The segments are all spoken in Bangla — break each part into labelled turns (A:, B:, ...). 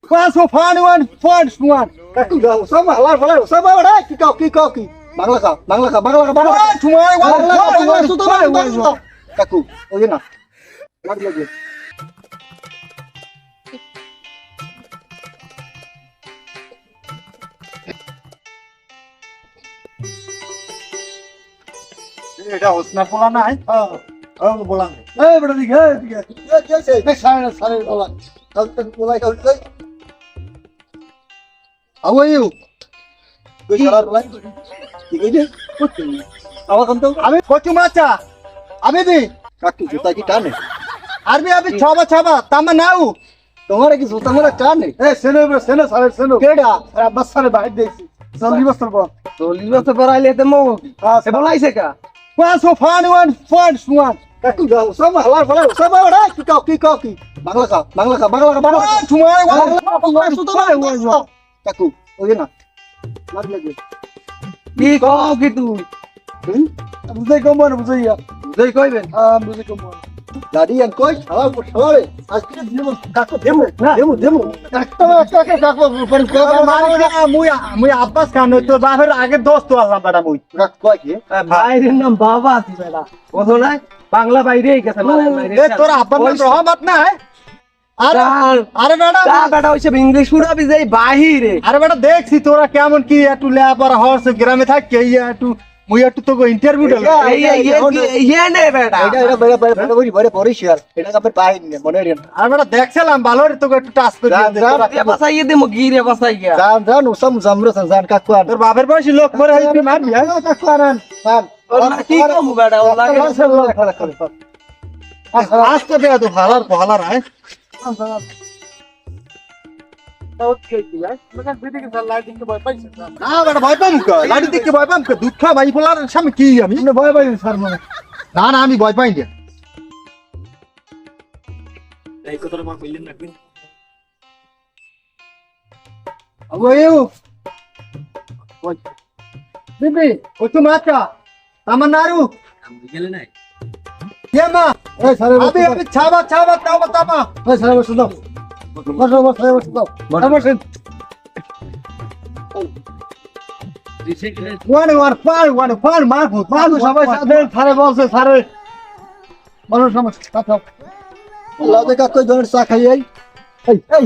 A: Paso Fanuan, Fanuan. Kaku dah, sama halar halar, sama ada ki. Bangla ka. Cuma Bangla sudah Bangla. Kaku, oh iya na. Lagi. এটা হোসনা পোলা নাই বলা বড় দিকে সাড়ে বলা পোলাই খাওয়াই How are you? Good salar boy. ঠিক আছে আমার কোন তো আমি কচু মাচা আমি দি কাকু জুতা কি টানে আরবি আবি ছাবা তামা নাও তোমার কি জুতা মোরা টানে এ সেনে সারে কেডা আব্বাস সারে বাইরে দেখছি 40 বছর পর 40 বছর পর আইলে তো মো সে বলাইছে কা Paso Fanuan, Kaku dah, sama halar sama ada ki Bangla ka. Cuma Bangla sudah Kaku, oh iya na. Lagi. Ki gitu. Buzai komon buzai ya. Buzai koi ben. Buzai komon. Jadi yang koi halar halar. Askir demo kaku demo. Kaku per মুই আব্বাস খান তো বাপের আগে দোস্ত আল্লাহ বেটা মুই কয় কি ভাইয়ের নাম বাবা আছে বেটা বুঝো না বাংলা বাইরেই গেছে এ তোর আব্বার নাম রহমত না আরে বেটা ওইসব ইংলিশ পুরাবি যাই বাহিরে আরে বেটা দেখছি তোরা কেমন কি একটু লেপর হর্স গ্রামে থাকে একটু মুই একটু তো ইন্টারভিউ দিলাম এই নে বেটা এটা বড় পরিষ্কার এটা কাপের পাই নে মনে রেন আর বেটা দেখছিলাম ভালো রে তোকে একটু টাচ করে দে বাসাইয়ে দে গিরে বাসাইয়া জান ওসম জামরো জান কাকু আর তোর বাপের বয়সী লোক করে হইবি মারবি কাকু আনান কি কম বেটা ও লাগে আজকে দে তো ভালার আয় Okay, yeah. Because video ke lighting ke boy paisa. Na bada boy pam ka. Lighting dik ke boy pam ka. Dukha bhai polar sam ki ami. Na boy sar mane. Na ami boy pain dia. Ei ko tor ma pilin nakbin. Abo eu. Boy. Bibi, otu mata. Tamanaru. Am gele nai. Ye ma. Ei sare. Abi chaba tama. Ei sare suno. One মারফুট সবাই সারে বলছে সারে মানুষ সমস্যা আল্লাহ দেখা কই ধরে চা খাই এই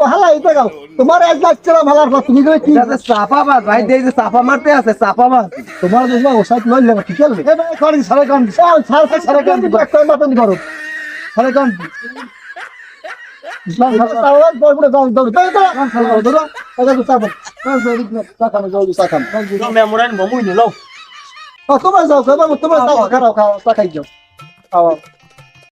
A: হালাই দেখাও তোমার এক যাচ্ছিলাম হালার পর তুমি কি চাপাবাজ ভাই দেই যে চাপা মারতে আছে চাপাবাজ তোমার দুজনা ওসাইড লই লাগা ঠিক আছে এ ভাই করি সারে কান সারে কান একটা মাতন করো সারে কান Islam sawan boy udah dong. Ada tu sabar. Sakam. Kau memuran bomu ini loh. Oh, kau masuk, kau tahu, kau sakai jauh. Awal.